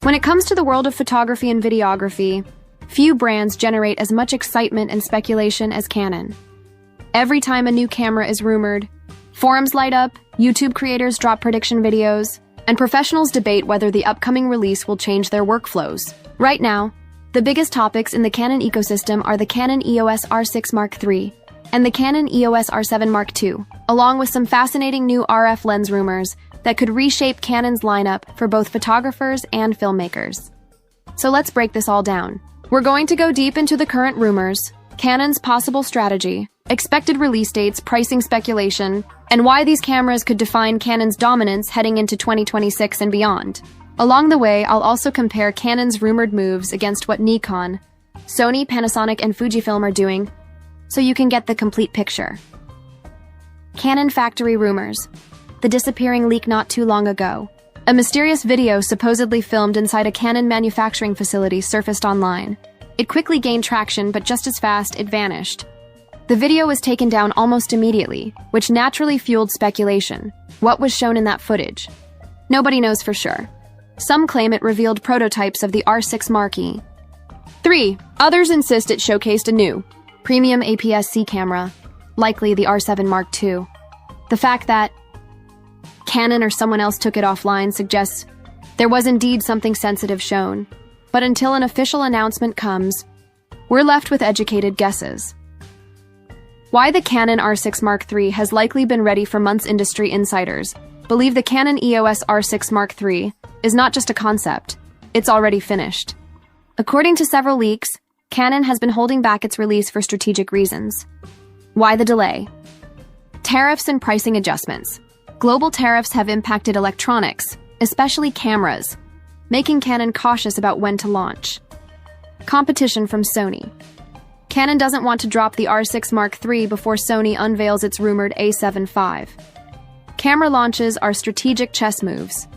When it comes to the world of photography and videography, few brands generate as much excitement and speculation as Canon. Every time a new camera is rumored, forums light up, YouTube creators drop prediction videos, and professionals debate whether the upcoming release will change their workflows. Right now, the biggest topics in the Canon ecosystem are the Canon EOS R6 Mark III and the Canon EOS R7 Mark II, along with some fascinating new RF lens rumors that could reshape Canon's lineup for both photographers and filmmakers. So let's break this all down. We're going to go deep into the current rumors, Canon's possible strategy, expected release dates, pricing speculation, and why these cameras could define Canon's dominance heading into 2026 and beyond. Along the way, I'll also compare Canon's rumored moves against what Nikon, Sony, Panasonic, and Fujifilm are doing, so you can get the complete picture. Canon factory rumors. The disappearing leak not too long ago. A mysterious video supposedly filmed inside a Canon manufacturing facility surfaced online. It quickly gained traction, but just as fast, it vanished. The video was taken down almost immediately, which naturally fueled speculation. What was shown in that footage? Nobody knows for sure. Some claim it revealed prototypes of the R6 Mark III. Others insist it showcased a new, premium APS-C camera, likely the R7 Mark II. The fact that Canon or someone else took it offline suggests there was indeed something sensitive shown. But until an official announcement comes, we're left with educated guesses. Why the Canon R6 Mark III has likely been ready for months. Industry insiders believe the Canon EOS R6 Mark III is not just a concept, it's already finished. According to several leaks, Canon has been holding back its release for strategic reasons. Why the delay? Tariffs and pricing adjustments. Global tariffs have impacted electronics, especially cameras, making Canon cautious about when to launch. Competition from Sony. Canon doesn't want to drop the R6 Mark III before Sony unveils its rumored A7 IV. Camera launches are strategic chess moves,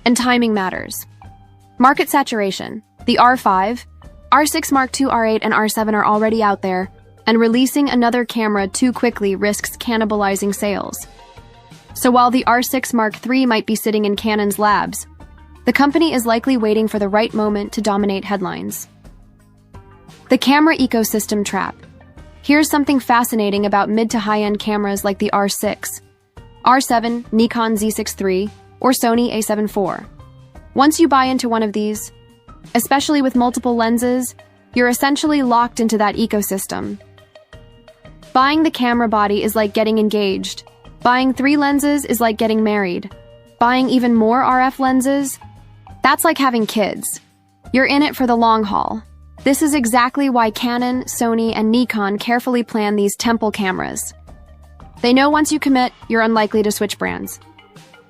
and timing matters. Market saturation. The R5, R6 Mark II, R8, and R7 are already out there, and releasing another camera too quickly risks cannibalizing sales. So while the R6 Mark III might be sitting in Canon's labs, the company is likely waiting for the right moment to dominate headlines. The camera ecosystem trap. Here's something fascinating about mid to high-end cameras like the R6, R7, Nikon Z6 III, or Sony A7 IV. Once you buy into one of these, especially with multiple lenses, you're essentially locked into that ecosystem. Buying the camera body is like getting engaged. Buying 3 lenses is like getting married. Buying even more RF lenses? That's like having kids. You're in it for the long haul. This is exactly why Canon, Sony, and Nikon carefully plan these temple cameras. They know once you commit, you're unlikely to switch brands.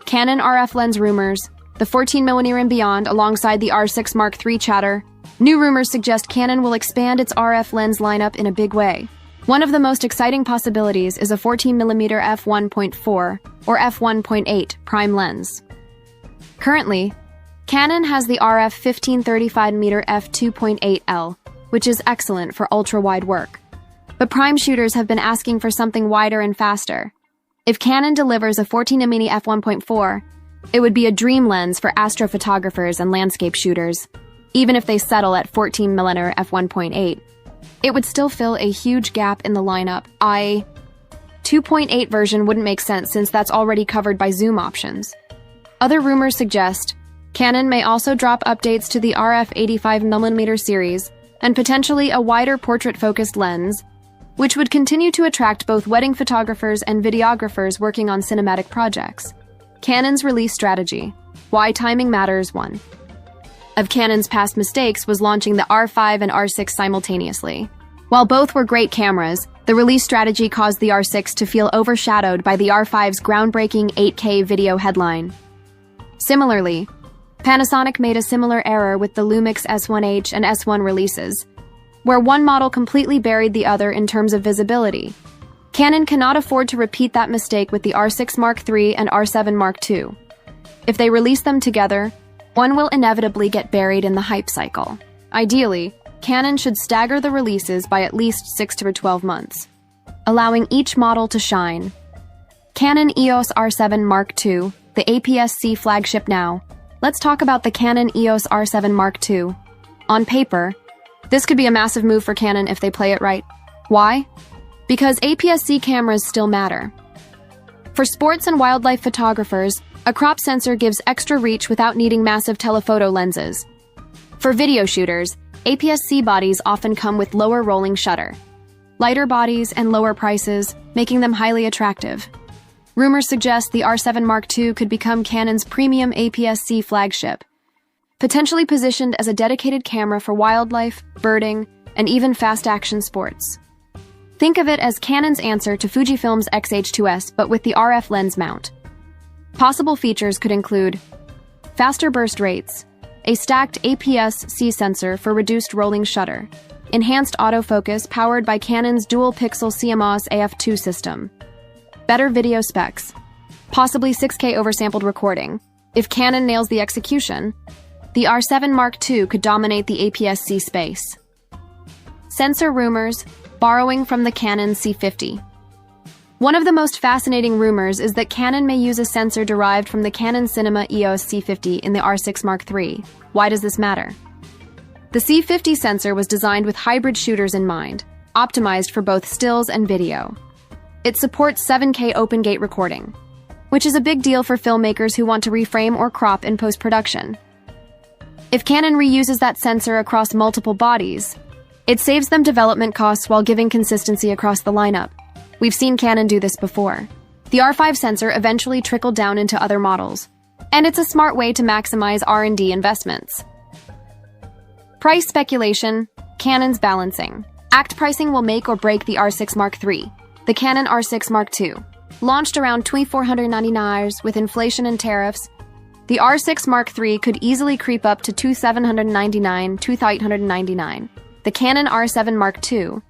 Canon RF lens rumors, the 14mm and beyond alongside the R6 Mark III chatter. New rumors suggest Canon will expand its RF lens lineup in a big way. One of the most exciting possibilities is a 14mm f1.4 or f1.8 prime lens. Currently, Canon has the RF 15-35mm f2.8L, which is excellent for ultra-wide work. But prime shooters have been asking for something wider and faster. If Canon delivers a 14mm f1.4, it would be a dream lens for astrophotographers and landscape shooters. Even if they settle at 14mm f1.8, it would still fill a huge gap in the lineup. 2.8 version wouldn't make sense since that's already covered by zoom options. Other rumors suggest Canon may also drop updates to the RF 85mm series and potentially a wider portrait-focused lens, which would continue to attract both wedding photographers and videographers working on cinematic projects. Canon's release strategy. Why timing matters. 1 of Canon's past mistakes was launching the R5 and R6 simultaneously. While both were great cameras, the release strategy caused the R6 to feel overshadowed by the R5's groundbreaking 8K video headline. Similarly, Panasonic made a similar error with the Lumix S1H and S1 releases, where one model completely buried the other in terms of visibility. Canon cannot afford to repeat that mistake with the R6 Mark III and R7 Mark II. If they release them together, one will inevitably get buried in the hype cycle. Ideally, Canon should stagger the releases by at least 6 to 12 months, allowing each model to shine. Canon EOS R7 Mark II, the APS-C flagship now, let's talk about the Canon EOS R7 Mark II. On paper, this could be a massive move for Canon if they play it right. Why? Because APS-C cameras still matter. For sports and wildlife photographers, a crop sensor gives extra reach without needing massive telephoto lenses. For video shooters, APS-C bodies often come with lower rolling shutter, lighter bodies, and lower prices, making them highly attractive. Rumors suggest the R7 Mark II could become Canon's premium APS-C flagship, potentially positioned as a dedicated camera for wildlife, birding, and even fast-action sports. Think of it as Canon's answer to Fujifilm's X-H2S, but with the RF lens mount. Possible features could include faster burst rates, a stacked APS-C sensor for reduced rolling shutter, enhanced autofocus powered by Canon's dual-pixel CMOS AF2 system, better video specs, possibly 6K oversampled recording. If Canon nails the execution, the R7 Mark II could dominate the APS-C space. Sensor rumors, borrowing from the Canon C50. One of the most fascinating rumors is that Canon may use a sensor derived from the Canon Cinema EOS C50 in the R6 Mark III. Why does this matter? The C50 sensor was designed with hybrid shooters in mind, optimized for both stills and video. It supports 7K open-gate recording, which is a big deal for filmmakers who want to reframe or crop in post-production. If Canon reuses that sensor across multiple bodies, it saves them development costs while giving consistency across the lineup. We've seen Canon do this before. The R5 sensor eventually trickled down into other models, and it's a smart way to maximize R&D investments. Price speculation, Canon's balancing. Act pricing will make or break the R6 Mark III. The Canon R6 Mark II. Launched around $2,499 with inflation and tariffs, the R6 Mark III could easily creep up to $2,799, $2,899. The Canon R7 Mark II,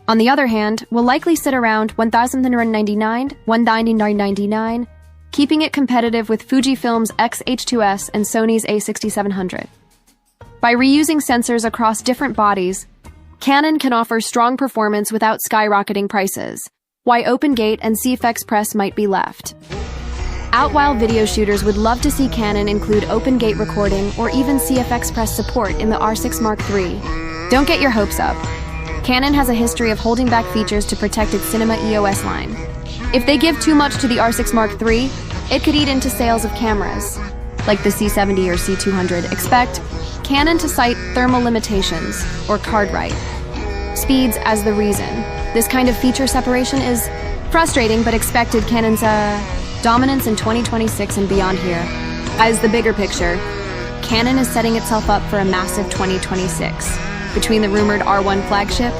on the other hand, will likely sit around $1,999, $1,999, keeping it competitive with Fujifilm's X-H2S and Sony's A6700. By reusing sensors across different bodies, Canon can offer strong performance without skyrocketing prices, why OpenGate and CFX Press might be left out while video shooters would love to see Canon include OpenGate recording or even CFX Press support in the R6 Mark III. Don't get your hopes up. Canon has a history of holding back features to protect its Cinema EOS line. If they give too much to the R6 Mark III, it could eat into sales of cameras, like the C70 or C200. Expect Canon to cite thermal limitations, or card write speeds as the reason. This kind of feature separation is frustrating but expected. Canon's dominance in 2026 and beyond here. As the bigger picture, Canon is setting itself up for a massive 2026. Between the rumored R1 flagship,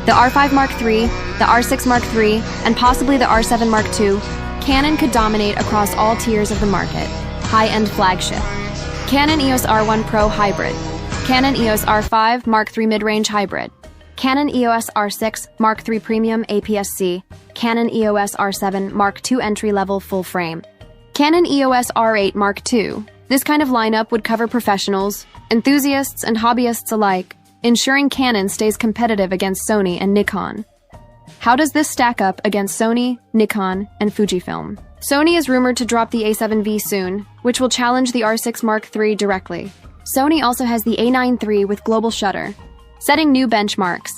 the R5 Mark III, the R6 Mark III, and possibly the R7 Mark II, Canon could dominate across all tiers of the market. High-end flagship. Canon EOS R1 Pro Hybrid. Canon EOS R5 Mark III Mid-Range Hybrid. Canon EOS R6 Mark III Premium APS-C. Canon EOS R7 Mark II Entry-Level Full Frame. Canon EOS R8 Mark II. This kind of lineup would cover professionals, enthusiasts, and hobbyists alike, ensuring Canon stays competitive against Sony and Nikon. How does this stack up against Sony, Nikon, and Fujifilm? Sony is rumored to drop the A7V soon, which will challenge the R6 Mark III directly. Sony also has the A9 III with global shutter, setting new benchmarks.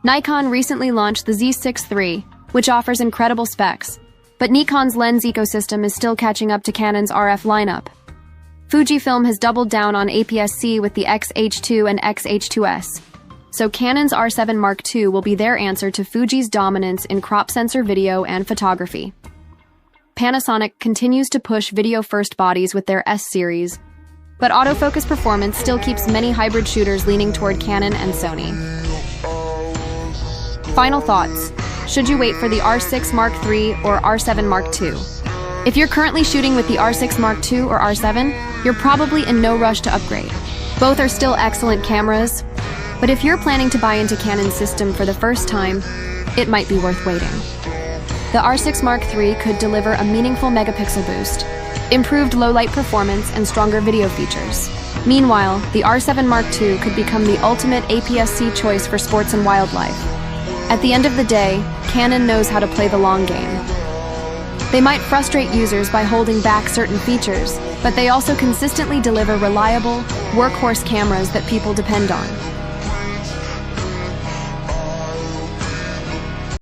Nikon recently launched the Z6 III, which offers incredible specs, but Nikon's lens ecosystem is still catching up to Canon's RF lineup. Fujifilm has doubled down on APS-C with the X-H2 and X-H2S, so Canon's R7 Mark II will be their answer to Fuji's dominance in crop sensor video and photography. Panasonic continues to push video-first bodies with their S-series, but autofocus performance still keeps many hybrid shooters leaning toward Canon and Sony. Final thoughts. Should you wait for the R6 Mark III or R7 Mark II? If you're currently shooting with the R6 Mark II or R7, you're probably in no rush to upgrade. Both are still excellent cameras, but if you're planning to buy into Canon's system for the first time, it might be worth waiting. The R6 Mark III could deliver a meaningful megapixel boost, improved low-light performance, and stronger video features. Meanwhile, the R7 Mark II could become the ultimate APS-C choice for sports and wildlife. At the end of the day, Canon knows how to play the long game. They might frustrate users by holding back certain features, but they also consistently deliver reliable, workhorse cameras that people depend on.